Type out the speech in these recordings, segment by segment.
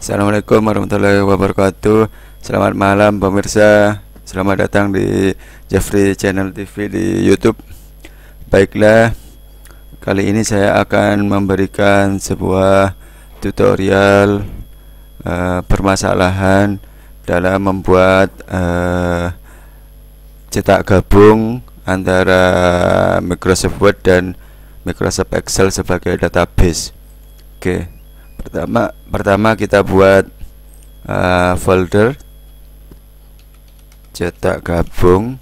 Assalamualaikum warahmatullahi wabarakatuh. Selamat malam pemirsa. Selamat datang di Jeffrey Channel TV di YouTube. Baiklah, kali ini saya akan memberikan sebuah tutorial permasalahan dalam membuat cetak gabung antara Microsoft Word dan Microsoft Excel sebagai database. Oke. Pertama kita buat folder cetak gabung.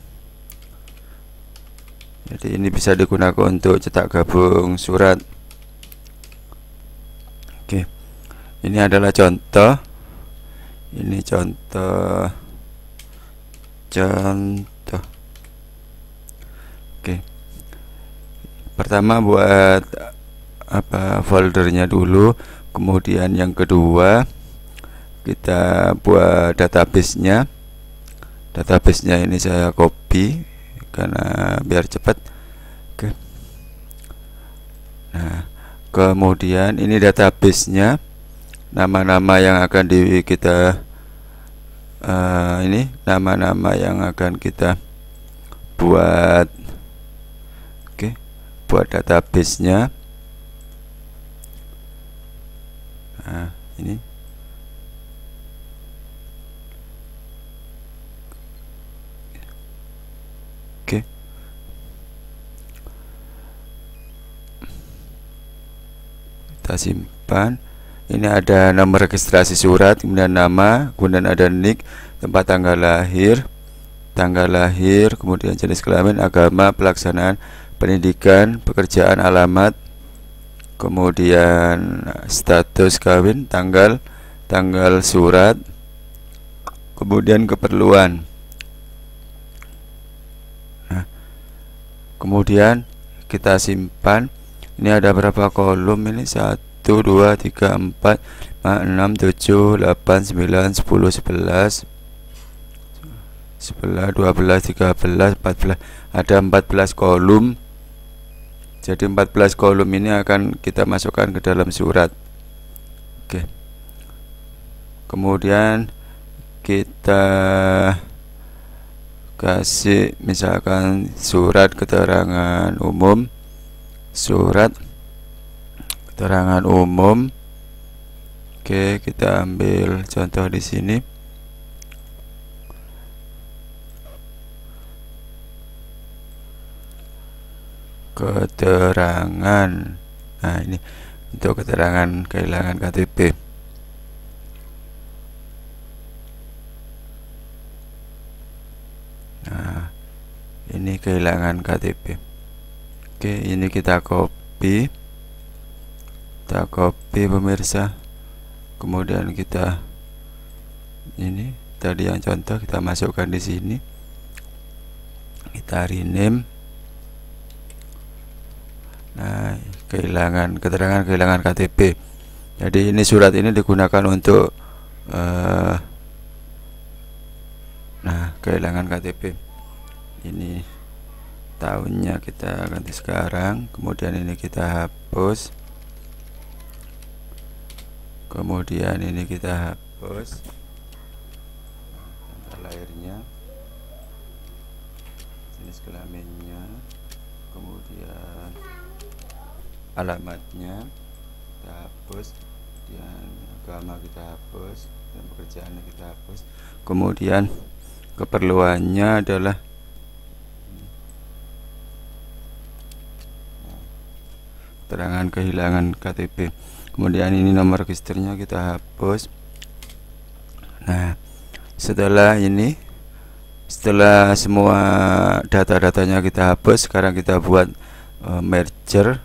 Jadi ini bisa digunakan untuk cetak gabung surat. Oke. Ini adalah contoh. Ini contoh. Oke. Pertama buat foldernya dulu. Kemudian yang kedua kita buat database-nya. Database-nya ini saya copy karena biar cepat. Oke. Nah, kemudian ini database-nya, nama-nama yang akan kita ini nama-nama yang akan kita buat. Oke, buat database-nya. Nah, ini oke. Kita simpan. Ini ada nomor registrasi surat, kemudian nama, kemudian ada nick, tempat tanggal lahir, kemudian jenis kelamin, agama, pelaksanaan, pendidikan, pekerjaan, alamat, kemudian status kawin, tanggal surat, kemudian keperluan. Nah, kemudian kita simpan. Ini ada berapa kolom ini? 1, 2, 3, 4, 5, 6, 7, 8, 9, 10, 11, 12, 13, 14. Ada 14 kolom. Jadi 14 kolom ini akan kita masukkan ke dalam surat. Oke. Kemudian kita kasih misalkan surat keterangan umum, Oke, kita ambil contoh di sini. Keterangan. Nah, ini untuk keterangan kehilangan KTP. Nah, ini kehilangan KTP. Oke, ini kita copy. Pemirsa. Kemudian kita ini tadi yang contoh kita masukkan di sini. Kita rename. Nah, keterangan kehilangan KTP. Jadi ini surat ini digunakan untuk kehilangan KTP. Ini tahunnya kita ganti sekarang. Kemudian ini kita hapus. Kemudian ini kita hapus tanggal lahirnya, jenis kelaminnya, kemudian alamatnya kita hapus, dan agama kita hapus, dan pekerjaannya kita hapus. Kemudian keperluannya adalah keterangan kehilangan KTP. Kemudian ini nomor registernya kita hapus. Nah, setelah semua data-datanya kita hapus, sekarang kita buat merger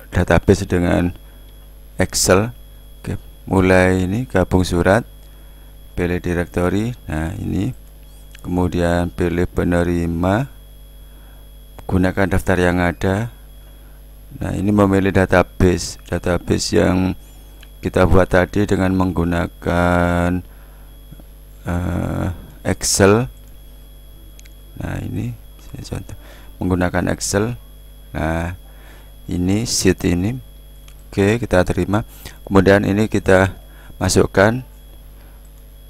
database dengan Excel. Oke, mulai ini gabung surat, pilih directory. Nah, ini kemudian pilih penerima, gunakan daftar yang ada. Nah, ini memilih database yang kita buat tadi dengan menggunakan Excel. Nah, ini saya contoh menggunakan Excel. Nah, ini sheet ini Oke, kita terima. Kemudian ini kita masukkan,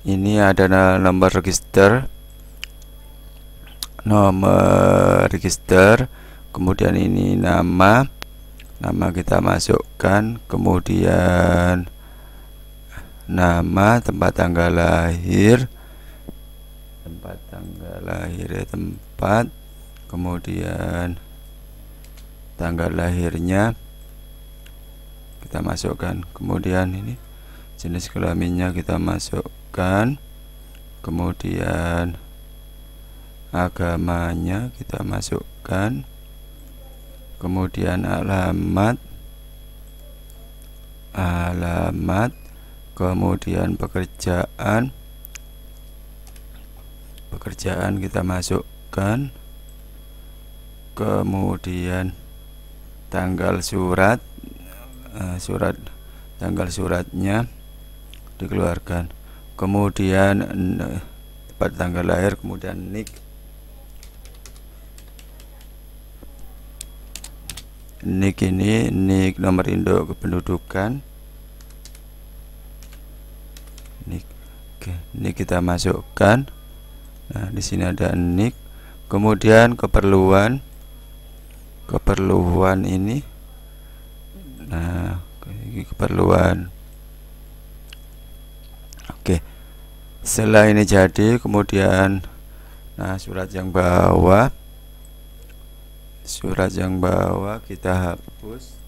ini ada nomor register, kemudian ini nama kita masukkan, kemudian nama, tempat tanggal lahir, kemudian tanggal lahirnya kita masukkan, kemudian ini jenis kelaminnya kita masukkan, kemudian agamanya kita masukkan, kemudian alamat, kemudian pekerjaan kita masukkan, kemudian tanggal tanggal suratnya dikeluarkan, kemudian tempat tanggal lahir, kemudian NIK ini NIK nomor induk kependudukan, ini kita masukkan. Nah, di sini ada NIK, kemudian keperluan ini. Nah, ini keperluan. Oke. Setelah ini jadi, kemudian surat yang bawah kita hapus.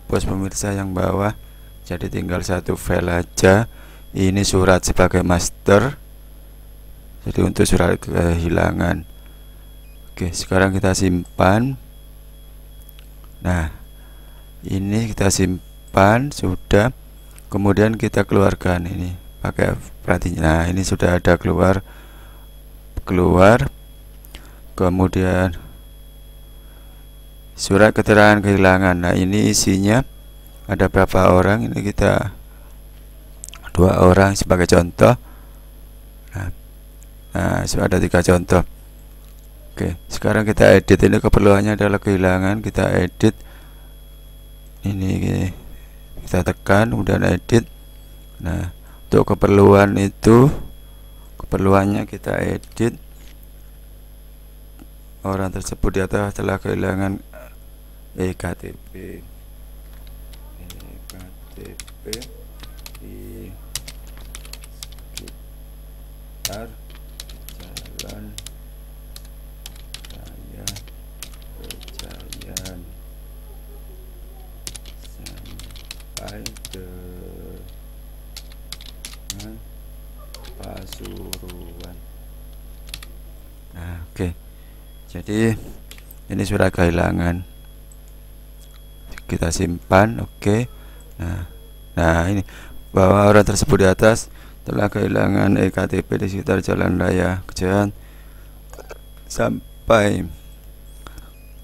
Pemirsa yang bawah, jadi tinggal satu file aja. Ini surat sebagai master, jadi untuk surat kehilangan. Oke, sekarang kita simpan. Nah, ini kita simpan sudah, kemudian kita keluarkan ini pakai perhatinya. Nah, ini sudah ada keluar, kemudian surat keterangan kehilangan. Nah, ini isinya ada berapa orang, ini kita 2 orang sebagai contoh. Nah, sudah ada 3 contoh. Oke, sekarang kita edit. Ini keperluannya adalah kehilangan, kita edit. Ini kita tekan, kemudian edit. Nah, untuk keperluannya kita edit. Orang tersebut di atas telah kehilangan EKTP di sekitar Jalan Raya Pejayan sampai dengan Pasuruan. Nah, oke. Jadi ini surat kehilangan, kita simpan. Oke. Nah, ini bahwa orang tersebut di atas telah kehilangan EKTP di sekitar Jalan Raya Pejayan sampai,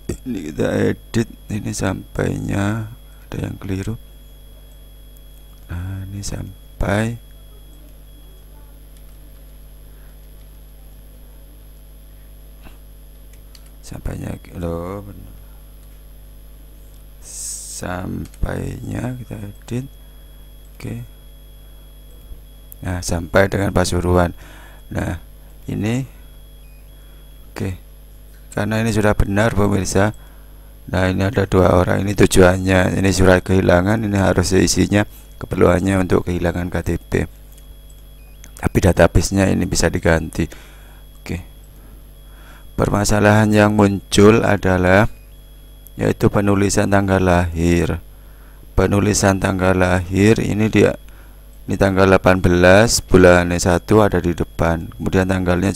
ini kita edit, ini sampainya ada yang keliru. Nah, ini sampainya loh, benar. Sampainya kita edit. Oke. Nah, sampai dengan Pasuruan. Nah, ini oke. Karena ini sudah benar pemirsa. Nah, ini ada 2 orang, ini tujuannya, ini surat kehilangan, ini harus isinya keperluannya untuk kehilangan KTP. Tapi database-nya ini bisa diganti. Oke. Permasalahan yang muncul adalah yaitu penulisan tanggal lahir. Penulisan tanggal lahir ini tanggal 18 bulan 1 ada di depan. Kemudian tanggalnya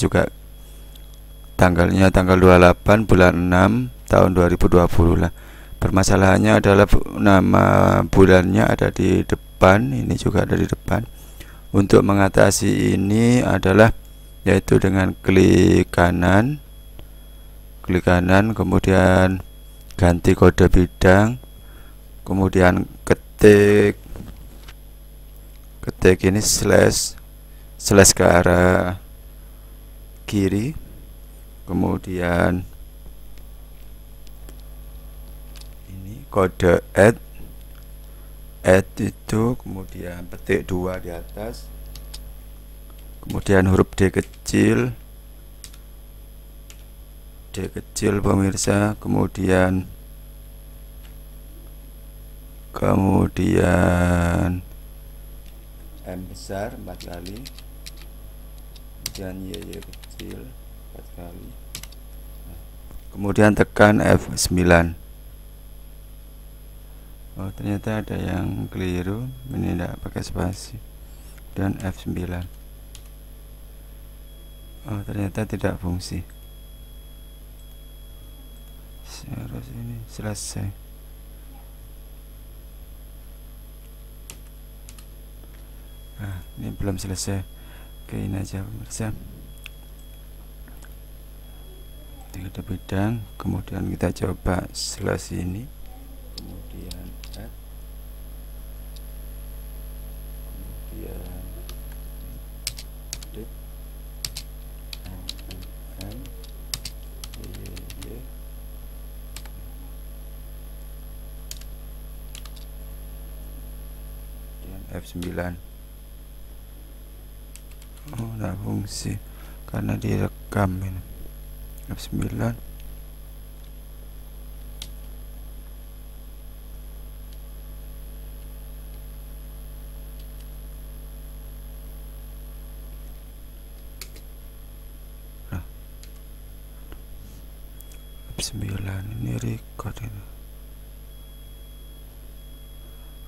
tanggal 28 bulan 6 tahun 2020 lah. Permasalahannya adalah nama bulannya ada di depan, ini juga ada di depan. Untuk mengatasi ini adalah yaitu dengan klik kanan, kemudian ganti kode bidang, kemudian ketik ini slash ke arah kiri, kemudian kode add itu, kemudian petik 2 di atas, kemudian huruf D kecil pemirsa, kemudian M besar 4 kali, kemudian Y kecil 4 kali, kemudian tekan F9. Oh, ternyata ada yang keliru, ini tidak pakai spasi, dan F9. Oh, ternyata tidak fungsi. Harus ini selesai. Nah, ini belum selesai. Oke, ini aja pemirsa. Kita bidang, kemudian kita coba slash ini, kemudian add, kemudian dip, M, Y, dan F9. Oh, nggak fungsi karena direkam ini. F9. Nah, F9 ini record ini.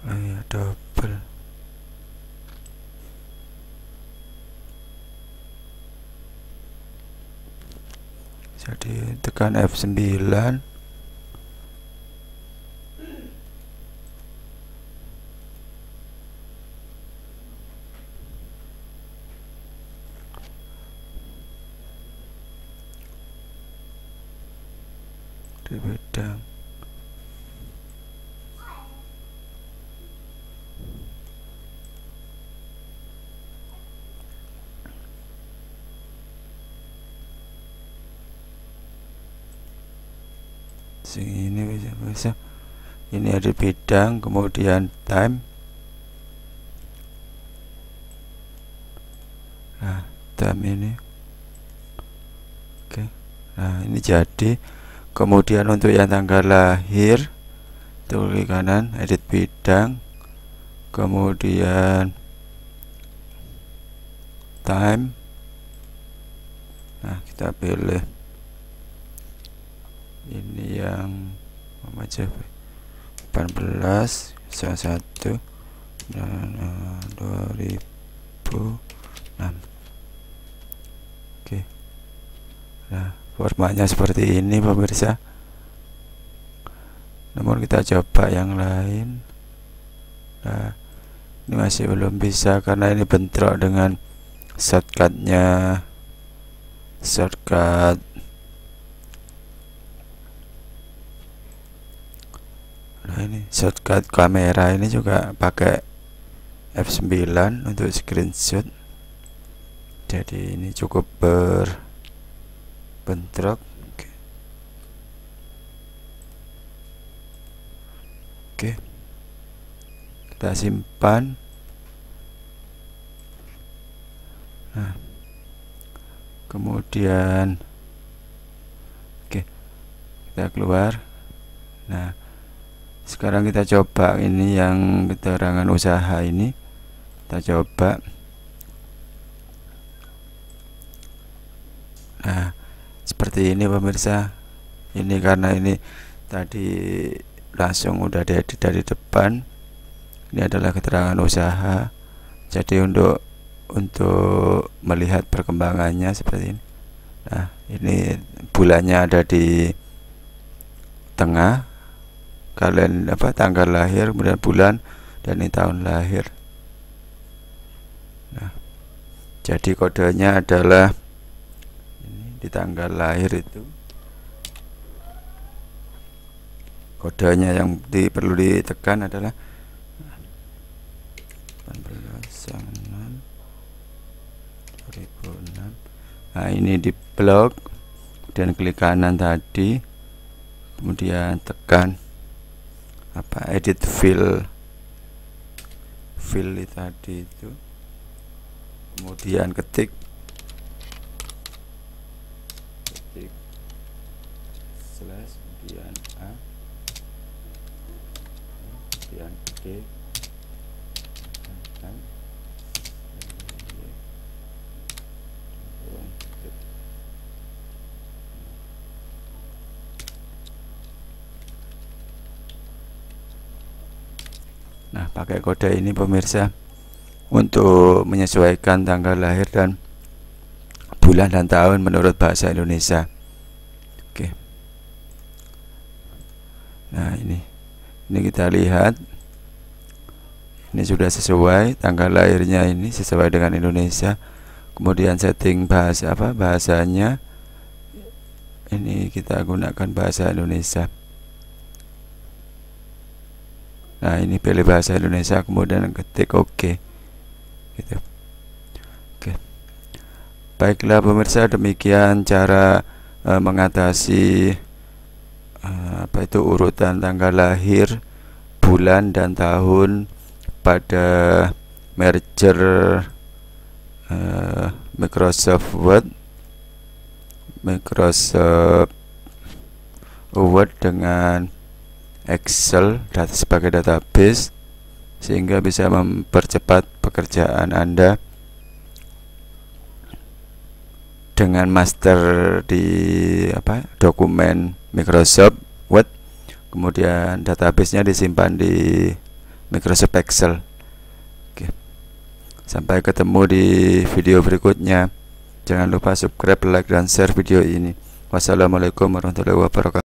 Ayo double. Jadi tekan F9, di bidang. Ini bisa ini ada bidang, kemudian time. Nah, time ini. Oke. Nah, ini jadi. Kemudian untuk yang tanggal lahir, klik kanan, edit bidang, kemudian time. Nah, kita pilih ini yang aja 18 1 dan 2006. Oke. Nah, formatnya seperti ini pemirsa. Namun kita coba yang lain. Nah, ini masih belum bisa karena ini bentrok dengan shortcut nah, ini shortcut kamera ini juga pakai F9 untuk screenshot, jadi ini cukup berbentrok. Oke, kita simpan. Nah, kemudian kita keluar. Nah, sekarang kita coba ini yang keterangan usaha ini, kita coba. Nah, seperti ini pemirsa. Ini karena ini tadi langsung udah diedit dari depan. Ini adalah keterangan usaha. Jadi untuk melihat perkembangannya seperti ini. Nah, ini bulannya ada di tengah, kalian tanggal lahir, kemudian bulan, dan ini tahun lahir. Nah, jadi kodenya adalah ini di tanggal lahir itu. Kodenya yang perlu ditekan adalah 18/6/2006. Nah, ini di blok, kemudian klik kanan tadi, kemudian tekan edit file tadi itu, kemudian ketik slash kemudian a kemudian d Nah, pakai kode ini pemirsa untuk menyesuaikan tanggal lahir dan bulan dan tahun menurut bahasa Indonesia. Oke. Nah, ini kita lihat. Ini sudah sesuai tanggal lahirnya, ini sesuai dengan Indonesia. Kemudian setting bahasanya. Ini kita gunakan bahasa Indonesia. Nah, ini pilih bahasa Indonesia, kemudian ketik OK gitu. Oke. Baiklah pemirsa, demikian cara mengatasi urutan tanggal lahir, bulan dan tahun pada merger Microsoft Word dengan Excel sebagai database, sehingga bisa mempercepat pekerjaan Anda dengan master di dokumen Microsoft Word, kemudian databasenya disimpan di Microsoft Excel. Oke. Sampai ketemu di video berikutnya. Jangan lupa subscribe, like, dan share video ini. Wassalamualaikum warahmatullahi wabarakatuh.